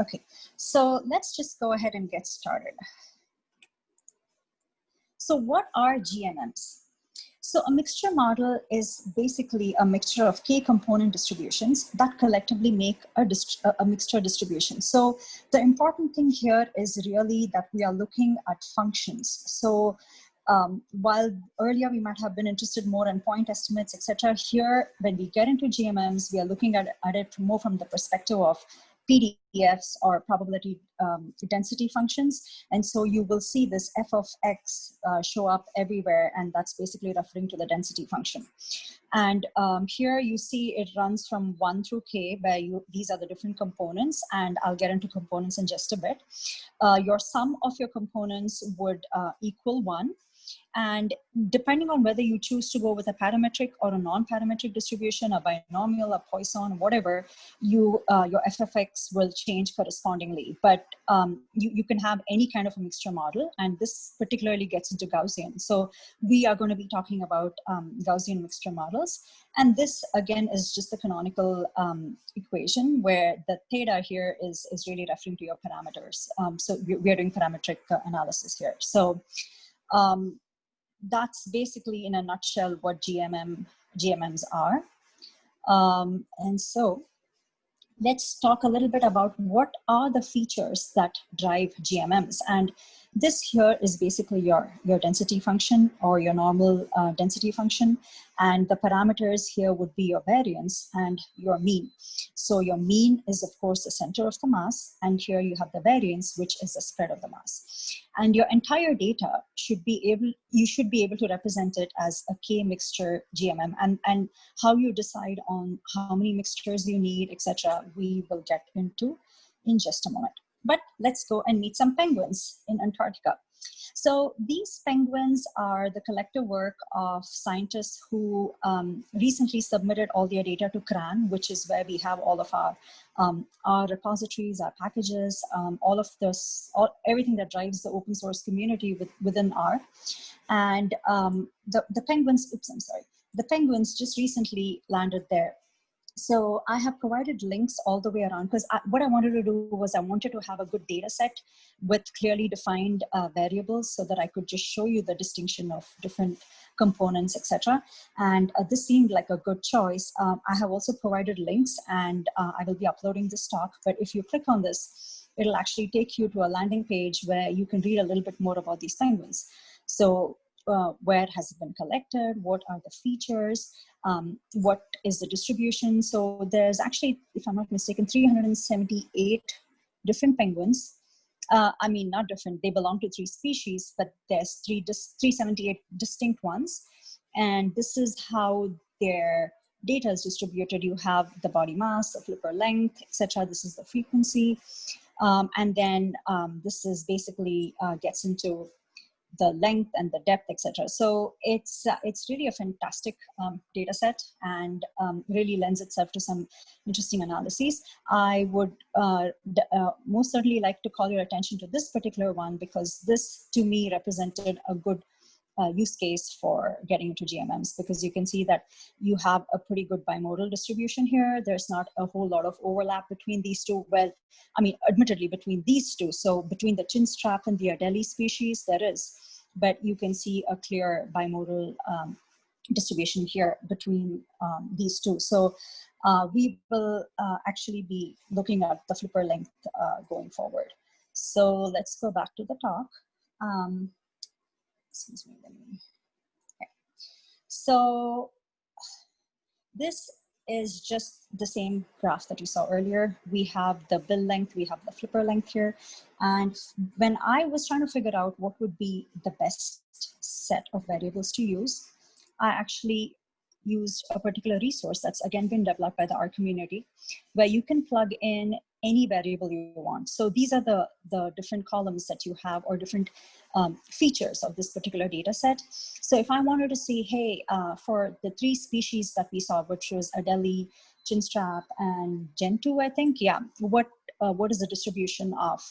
Okay, so let's just go ahead and get started. So what are GMMs? So a mixture model is basically a mixture of k component distributions that collectively make a mixture distribution. So the important thing here is really that we are looking at functions. So while earlier we might have been interested more in point estimates, etc., here when we get into GMMs, we are looking at it more from the perspective of PDFs or probability density functions. And so you will see this f of x show up everywhere, and that's basically referring to the density function. And here you see it runs from 1 through k, where these are the different components, and I'll get into components in just a bit. Your sum of your components would equal 1. And depending on whether you choose to go with a parametric or a non-parametric distribution, a binomial, a Poisson, whatever, your f of x will change correspondingly. But you can have any kind of a mixture model, and this particularly gets into Gaussian. So we are going to be talking about Gaussian mixture models. And this, again, is just the canonical equation where the theta here is really referring to your parameters. So we are doing parametric analysis here. So that's basically in a nutshell what GMMs are. And so let's talk a little bit about what are the features that drive GMMs. And this here is basically your density function or your normal density function. And the parameters here would be your variance and your mean. So your mean is, of course, the center of the mass. And here you have the variance, which is the spread of the mass. And your entire data you should be able to represent it as a K mixture GMM. And how you decide on how many mixtures you need, etc., we will get into in just a moment. But let's go and meet some penguins in Antarctica. So these penguins are the collective work of scientists who recently submitted all their data to CRAN, which is where we have all of our repositories, our packages, all of this, everything that drives the open source community within R. And the penguins, oops, I'm sorry. The penguins just recently landed there. So I have provided links all the way around because what I wanted to do was I wanted to have a good data set with clearly defined variables so that I could just show you the distinction of different components, etc. And this seemed like a good choice. I have also provided links, and I will be uploading this talk. But if you click on this, it'll actually take you to a landing page where you can read a little bit more about these penguins. So where has it been collected? What are the features? What is the distribution? So there's actually, if I'm not mistaken, 378 different penguins. I mean, not different, they belong to 3 species, but there's 378 distinct ones. And this is how their data is distributed. You have the body mass, the flipper length, etc. This is the frequency. And then this is basically gets into the length and the depth, etc. So it's really a fantastic data set, and really lends itself to some interesting analyses. I would most certainly like to call your attention to this particular one, because this to me represented a good use case for getting into GMMs, because you can see that you have a pretty good bimodal distribution here. There's not a whole lot of overlap between these two. Well, I mean, admittedly between these two. So between the chinstrap and the Adelie species, there is, but you can see a clear bimodal distribution here between these two. So we will actually be looking at the flipper length going forward. So let's go back to the talk. Excuse me, okay. So this is just the same graph that you saw earlier. We have the bill length, we have the flipper length here. And when I was trying to figure out what would be the best set of variables to use, I actually used a particular resource that's again been developed by the R community, where you can plug in any variable you want. So these are the different columns that you have, or different features of this particular data set. So if I wanted to see, hey, for the 3 species that we saw, which was Adelie, chinstrap, and Gentoo, I think, yeah, what is the distribution of,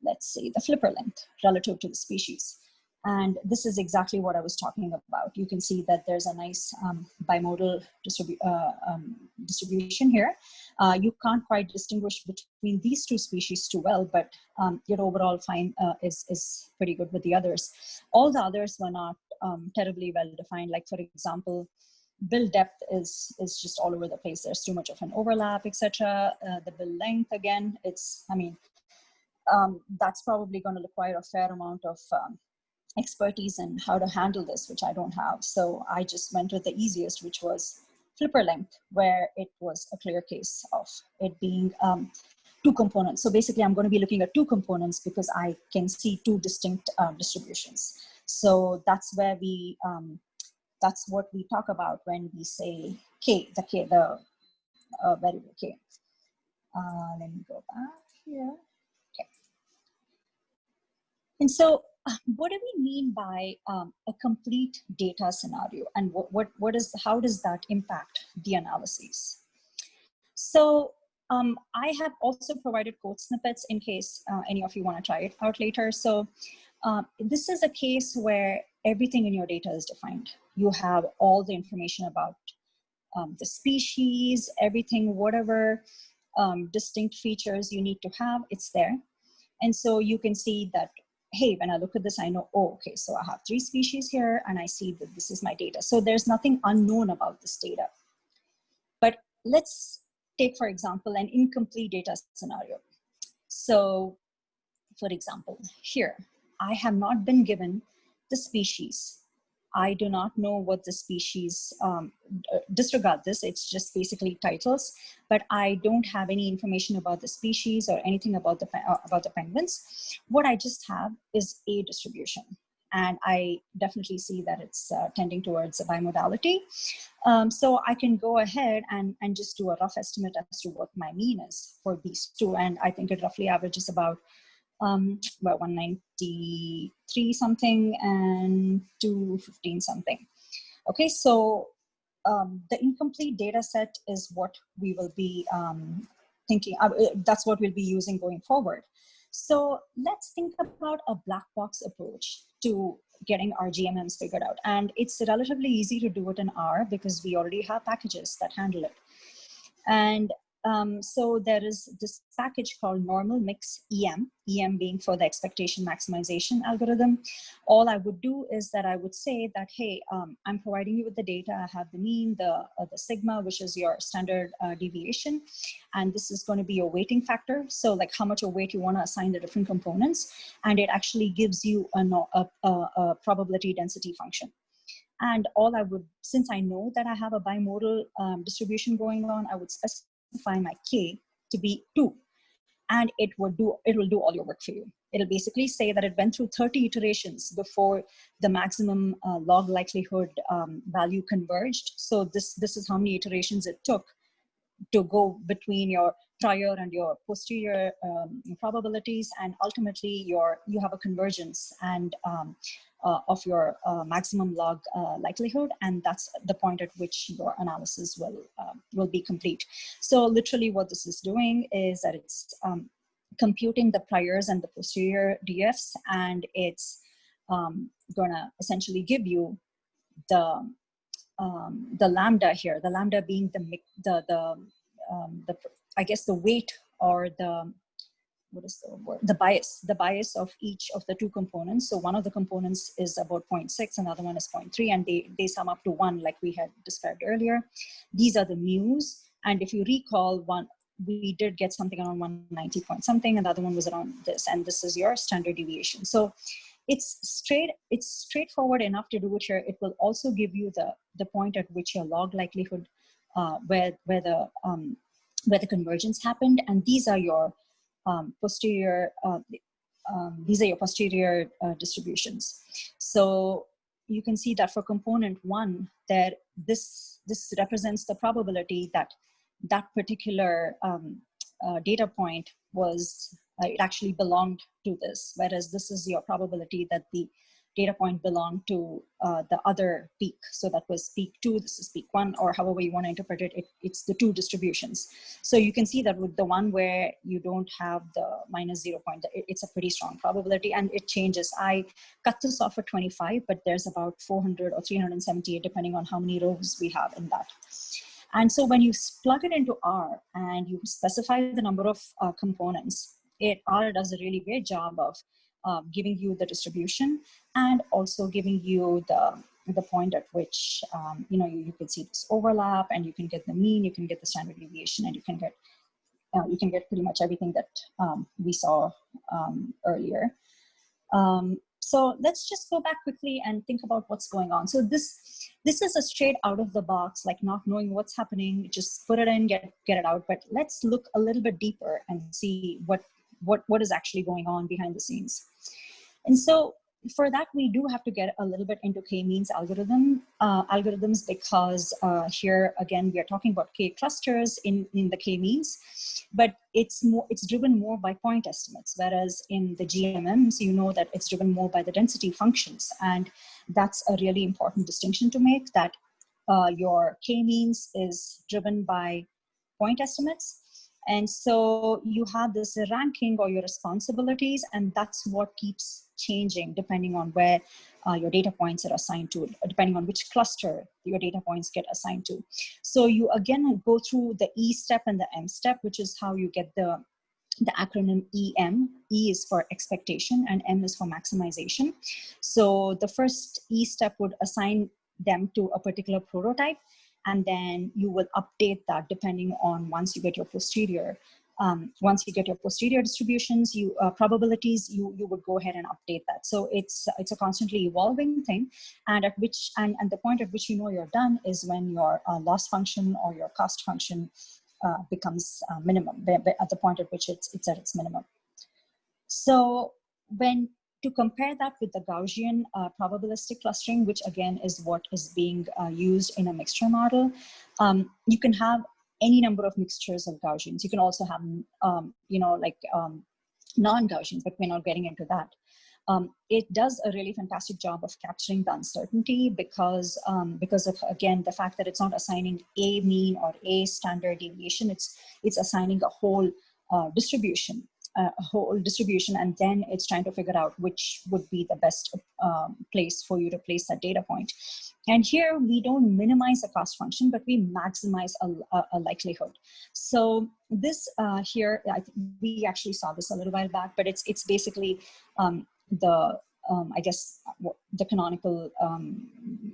let's say, the flipper length relative to the species? And this is exactly what I was talking about. You can see that there's a nice bimodal distribution here. You can't quite distinguish between these two species too well, but your overall find is pretty good with the others. All the others were not terribly well defined. Like, for example, bill depth is just all over the place. There's too much of an overlap, etc. The bill length, again, that's probably going to require a fair amount of expertise in how to handle this, which I don't have. So I just went with the easiest, which was flipper length, where it was a clear case of it being two components. So basically I'm going to be looking at two components because I can see two distinct distributions. So that's where that's what we talk about when we say K, the variable K. Let me go back here. Okay. And so what do we mean by a complete data scenario, and how does that impact the analyses? So I have also provided code snippets in case any of you want to try it out later. So this is a case where everything in your data is defined. You have all the information about the species, everything, whatever distinct features you need to have, it's there. And so you can see that, hey, when I look at this, I know, oh, okay, so I have 3 species here, and I see that this is my data. So there's nothing unknown about this data. But let's take, for example, an incomplete data scenario. So, for example, here, I have not been given the species. I do not know what the species, disregard this, it's just basically titles, but I don't have any information about the species or anything about the penguins. What I just have is a distribution. And I definitely see that it's tending towards a bimodality. So I can go ahead and just do a rough estimate as to what my mean is for these two. And I think it roughly averages about 193 something and 215 something. Okay, so the incomplete data set is what we will be thinking, that's what we'll be using going forward. So let's think about a black box approach to getting our GMMs figured out. And it's relatively easy to do it in R because we already have packages that handle it. And so there is this package called normal mix EM, EM being for the expectation maximization algorithm. All I would do is that I would say that, hey, I'm providing you with the data. I have the mean, the sigma, which is your standard deviation. And this is going to be your weighting factor. So like how much of weight you want to assign the different components. And it actually gives you a probability density function. And all I would, since I know that I have a bimodal distribution going on, I would specify my K to be 2. And it will do all your work for you. It'll basically say that it went through 30 iterations before the maximum log likelihood value converged. So this is how many iterations it took to go between your prior and your posterior probabilities, and ultimately you have a convergence and of your maximum log likelihood, and that's the point at which your analysis will be complete. So literally what this is doing is that it's computing the priors and the posterior DFs, and it's gonna essentially give you the lambda here, the lambda being the I guess the weight or the, what is the word? The bias of each of the two components. So one of the components is about 0.6, another one is 0.3, and they sum up to 1, like we had described earlier. These are the mu's, and if you recall, we did get something around 190 point something, and the other one was around this, and this is your standard deviation. So it's straightforward enough to do it here. It will also give you the point at which your log likelihood, where the convergence happened, and these are your posterior distributions. So you can see that for component 1, that this represents the probability that that particular data point was it actually belonged to this, whereas this is your probability that the data point belonged to the other peak. So that was peak 2, this is peak 1, or however you want to interpret it, it's the two distributions. So you can see that with the one where you don't have the minus 0 point, it's a pretty strong probability, and it changes. I cut this off at 25, but there's about 400 or 378, depending on how many rows we have in that. And so when you plug it into R and you specify the number of components, R does a really great job of giving you the distribution and also giving you the point at which you can see this overlap, and you can get the mean, you can get the standard deviation, and you can get pretty much everything that we saw earlier. So let's just go back quickly and think about what's going on. So this is a straight out of the box, like not knowing what's happening, just put it in, get it out. But let's look a little bit deeper and see what is actually going on behind the scenes. And so for that, we do have to get a little bit into Kmeans algorithms, because here again we are talking about K clusters in the K-means, but it's driven more by point estimates, whereas in the GMMs, you know that it's driven more by the density functions, and that's a really important distinction to make, that your K-means is driven by point estimates. And so you have this ranking or your responsibilities, and that's what keeps changing depending on where your data points are assigned to, depending on which cluster your data points get assigned to. So you again go through the E step and the M step, which is how you get the acronym EM. E is for expectation and M is for maximization. So the first E step would assign them to a particular prototype, and then you will update that depending on once you get your posterior distributions, probabilities, you would go ahead and update that. So it's a constantly evolving thing, and and the point at which you know you're done is when your loss function or your cost function becomes minimum, at the point at which it's at its minimum. So to compare that with the Gaussian probabilistic clustering, which again is what is being used in a mixture model, you can have any number of mixtures of Gaussians. You can also have, non-Gaussians, but we're not getting into that. It does a really fantastic job of capturing the uncertainty because of, again, the fact that it's not assigning a mean or a standard deviation. It's assigning a whole distribution. And then it's trying to figure out which would be the best place for you to place that data point. And here we don't minimize a cost function, but we maximize a likelihood. So this here, we actually saw this a little while back, but it's basically the canonical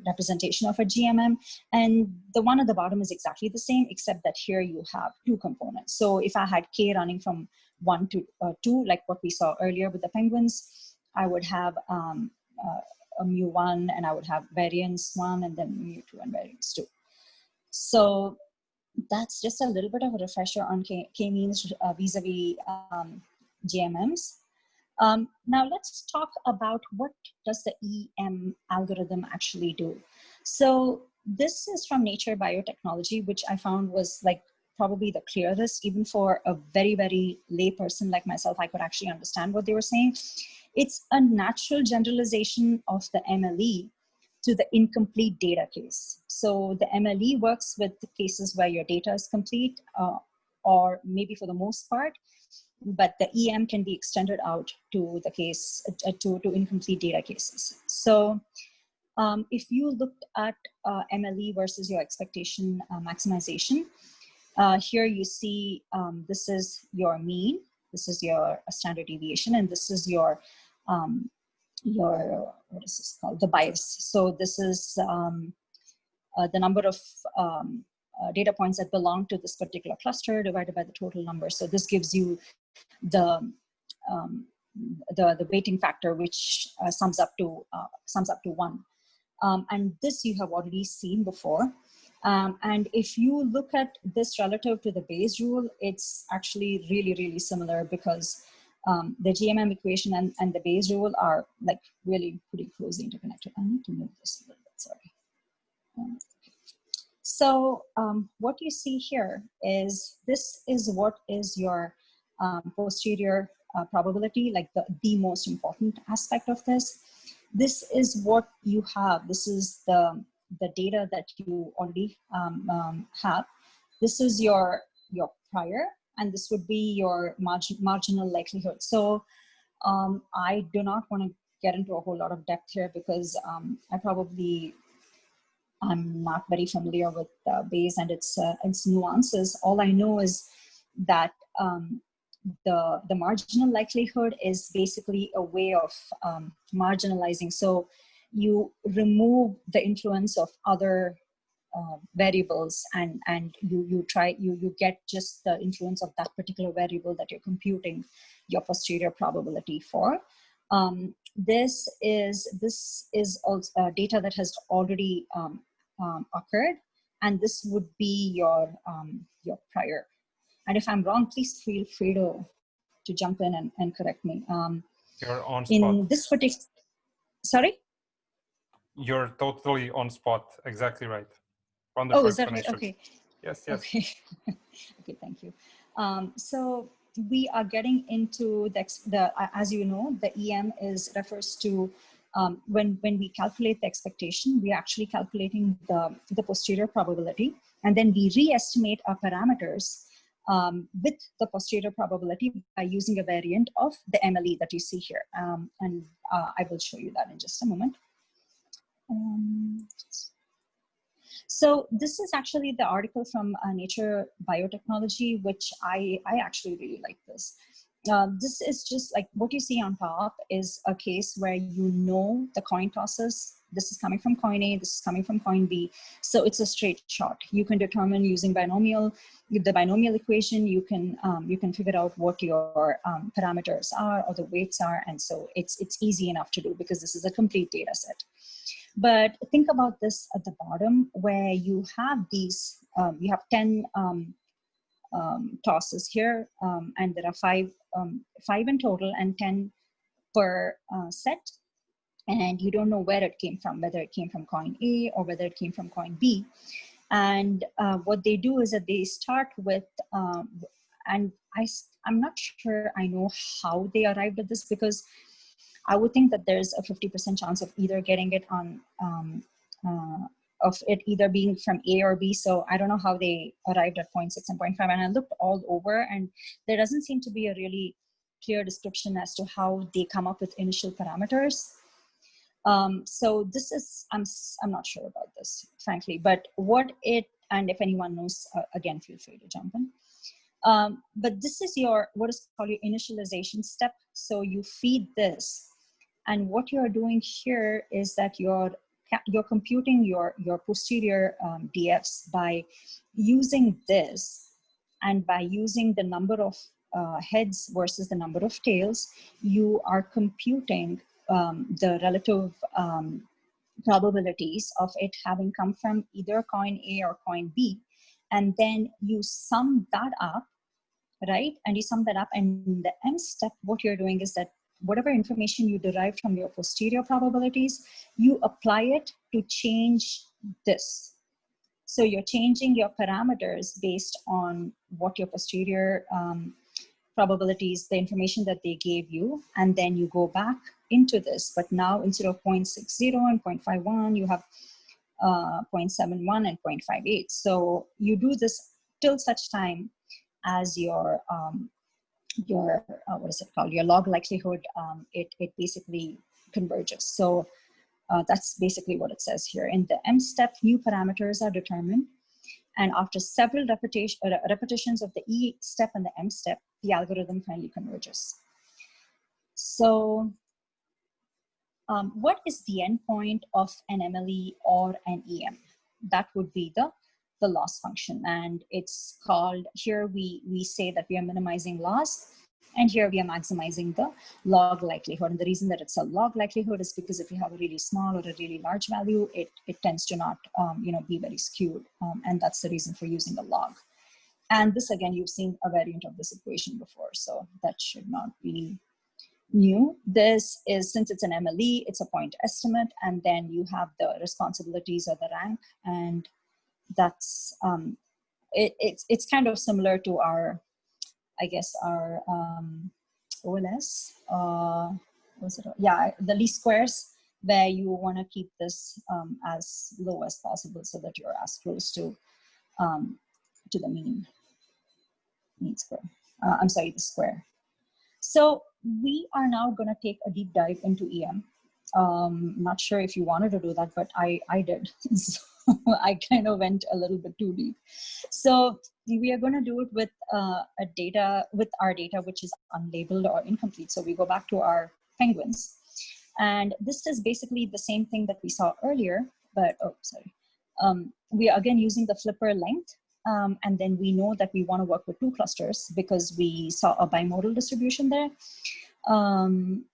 representation of a GMM. And the one at the bottom is exactly the same, except that here you have two components. So if I had K running from 1 to 2, like what we saw earlier with the penguins, I would have a mu1, and I would have variance 1, and then mu2 and variance 2. So that's just a little bit of a refresher on K-means vis-a-vis GMMs. Now let's talk about what does the EM algorithm actually do. So this is from Nature Biotechnology, which I found was like probably the clearest, even for a very, very lay person like myself. I could actually understand what they were saying. It's a natural generalization of the MLE to the incomplete data case. So the MLE works with the cases where your data is complete, or maybe for the most part, but the EM can be extended out to the case, to incomplete data cases. So if you looked at MLE versus your expectation maximization, here you see this is your mean, this is your standard deviation, and this is your what is this called? The bias. So this is the number of data points that belong to this particular cluster divided by the total number. So this gives you the weighting factor, which sums up to 1. And this you have already seen before. And if you look at this relative to the Bayes rule, it's actually really, really similar, because the GMM equation and the Bayes rule are like really pretty closely interconnected. I need to move this a little bit, sorry. So what you see here is, this is what is your posterior probability, like the most important aspect of this. this is what you have. This is the data that you already have. This is your prior, and this would be your marginal likelihood. So I do not want to get into a whole lot of depth here because I'm not very familiar with Bayes and its nuances. All I know is that the marginal likelihood is basically a way of marginalizing. So you remove the influence of other variables, and you get just the influence of that particular variable that you're computing your posterior probability for. This is also data that has already occurred, and this would be your prior. And if I'm wrong, please feel free to jump in and correct me. You're on spot. In this particular, sorry? You're totally on spot. Exactly right. Wonderful. Oh, is that right? Okay. Yes, yes. Okay. Okay, thank you. So we are getting into the as you know, the EM refers to when we calculate the expectation, we're actually calculating the posterior probability, and then we re-estimate our parameters with the posterior probability by using a variant of the MLE that you see here. And I will show you that in just a moment. So this is actually the article from Nature Biotechnology, which I actually really like this. This is just like what you see on top is a case where you know the coin tosses. This is coming from coin A, this is coming from coin B. So it's a straight shot. You can determine using the binomial equation, you can figure out what your parameters are or the weights are. And so it's easy enough to do because this is a complete data set. But think about this at the bottom where you have these, you have 10 tosses here, and there are five in total and 10 per set. And you don't know where it came from, whether it came from coin A or whether it came from coin B. And what they do is that they start with, and I'm not sure I know how they arrived at this, because I would think that there's a 50% chance of either getting it on, of it either being from A or B. So I don't know how they arrived at 0.6 and 0.5. And I looked all over, and there doesn't seem to be a really clear description as to how they come up with initial parameters. So this is, I'm not sure about this, frankly, but and if anyone knows, again, feel free to jump in. But this is what is called your initialization step. So you feed this, and what you're doing here is that you're computing your posterior DFs by using this, and by using the number of heads versus the number of tails, you are computing the relative probabilities of it having come from either coin A or coin B, and then you sum that up, right? And you sum that up, and in the M step, what you're doing is that whatever information you derived from your posterior probabilities, you apply it to change this. So you're changing your parameters based on what your posterior probabilities, the information that they gave you, and then you go back into this. But now instead of 0.60 and 0.51, you have 0.71 and 0.58. So you do this till such time as your what is it called? Your log likelihood, it basically converges. So that's basically what it says here. In the M step, new parameters are determined. And after several repetitions of the E step and the M step, the algorithm finally converges. So what is the endpoint of an MLE or an EM? That would be the loss function. And it's called, here we say that we are minimizing loss, and here we are maximizing the log likelihood. And the reason that it's a log likelihood is because if you have a really small or a really large value, it tends to not be very skewed. And that's the reason for using a log. And this, again, you've seen a variant of this equation before, so that should not be new. This is, since it's an MLE, it's a point estimate, and then you have the responsibilities or the rank, and that's it's kind of similar to our, I guess, our OLS. Was it? Yeah, the least squares. where you want to keep this as low as possible so that you're as close to the mean square. I'm sorry, the square. So we are now going to take a deep dive into EM. Not sure if you wanted to do that, but I did. So I kind of went a little bit too deep. So we are going to do it with our data, which is unlabeled or incomplete. So we go back to our penguins. And this is basically the same thing that we saw earlier, but, oh, sorry. We are again using the flipper length. And then we know that we want to work with 2 clusters because we saw a bimodal distribution there. And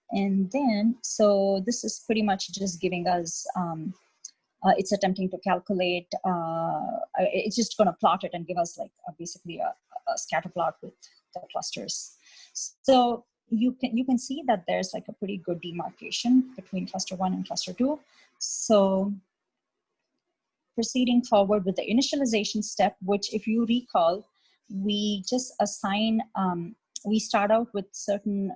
then, so this is pretty much just giving us, it's attempting to calculate, it's just going to plot it and give us like basically a scatter plot with the clusters. So you can see that there's like a pretty good demarcation between cluster 1 and cluster 2. So proceeding forward with the initialization step, which if you recall, we just assign, we start out with certain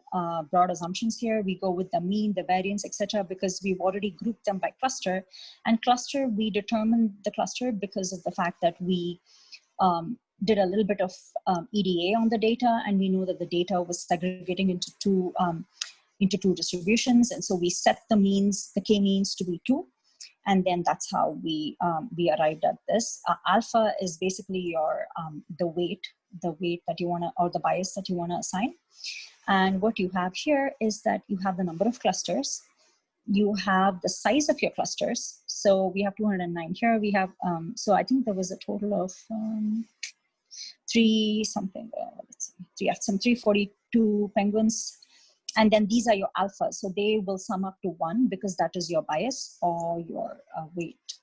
broad assumptions here. We go with the mean, the variance, etc., because we've already grouped them by cluster. And cluster, we determined the cluster because of the fact that we did a little bit of EDA on the data, and we know that the data was segregating into two distributions. And so we set the means, the k-means to be 2. And then that's how we arrived at this. Alpha is basically your the weight that you want to, or the bias that you want to assign. And what you have here is that you have the number of clusters. You have the size of your clusters. So we have 209 here. We have, so I think there was a total of 342 penguins. And then these are your alphas. So they will sum up to 1 because that is your bias or your weight.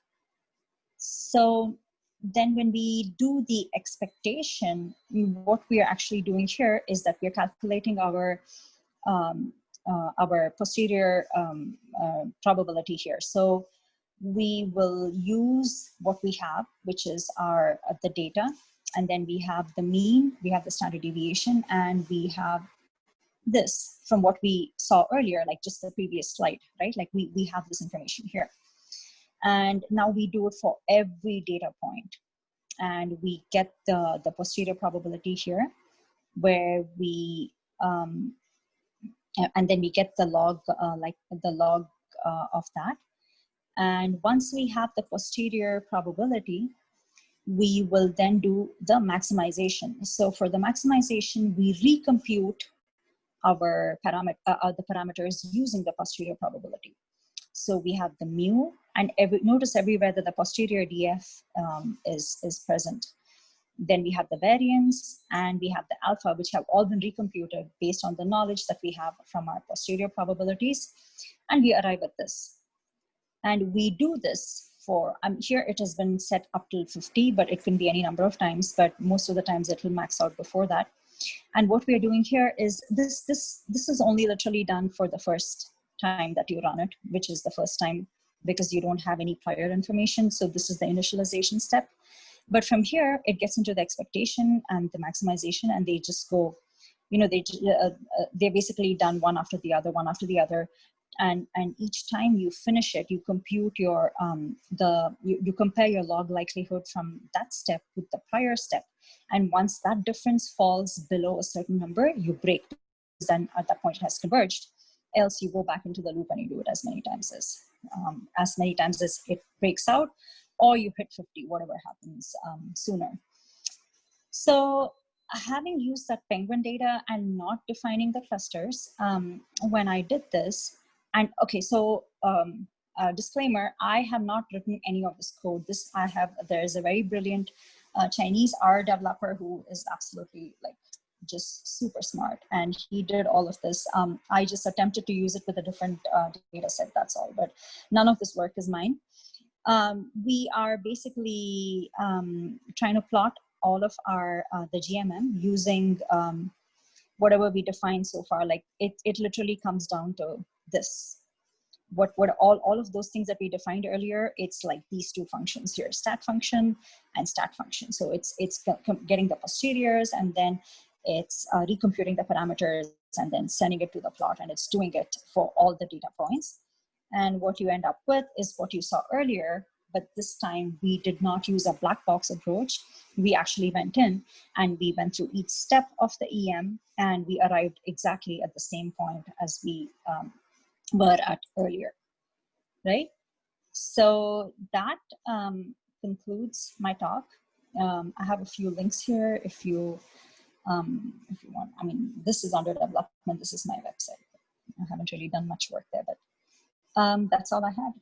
So then when we do the expectation, what we are actually doing here is that we're calculating our posterior probability here. So we will use what we have, which is the data. And then we have the mean, we have the standard deviation, and we have this from what we saw earlier, like just the previous slide, right? Like we have this information here. And now we do it for every data point. And we get the posterior probability here, where we, and then we get the log, of that. And once we have the posterior probability, we will then do the maximization. So for the maximization, we recompute the parameters using the posterior probability. So we have the mu, and notice everywhere that the posterior DF is present. Then we have the variance, and we have the alpha, which have all been recomputed based on the knowledge that we have from our posterior probabilities, and we arrive at this. And we do this for, here it has been set up till 50, but it can be any number of times, but most of the times it will max out before that. And what we're doing here is this is only literally done for the first time that you run it, which is the first time because you don't have any prior information. So this is the initialization step. But from here, it gets into the expectation and the maximization, and they just go, they're basically done one after the other. And each time you finish it, you compute your, you compare your log likelihood from that step with the prior step. And once that difference falls below a certain number, you break. Then at that point it has converged. Else you go back into the loop and you do it as many times as it breaks out, or you hit 50, whatever happens sooner. So having used that penguin data and not defining the clusters, when I did this, and okay, so disclaimer, I have not written any of this code. There's a very brilliant Chinese R developer who is absolutely like just super smart, and he did all of this. I just attempted to use it with a different data set, that's all, but none of this work is mine. We are basically trying to plot all of our the GMM using whatever we defined so far. Like it literally comes down to this. What all of those things that we defined earlier, it's like these two functions here, stat function and stat function. So it's getting the posteriors, and then it's recomputing the parameters and then sending it to the plot, and it's doing it for all the data points. And what you end up with is what you saw earlier, but this time we did not use a black box approach. We actually went in and we went through each step of the EM, and we arrived exactly at the same point as we were at earlier, right? So that concludes my talk. I have a few links here if you want. I mean, this is under development. This is my website. I haven't really done much work there, but that's all I had.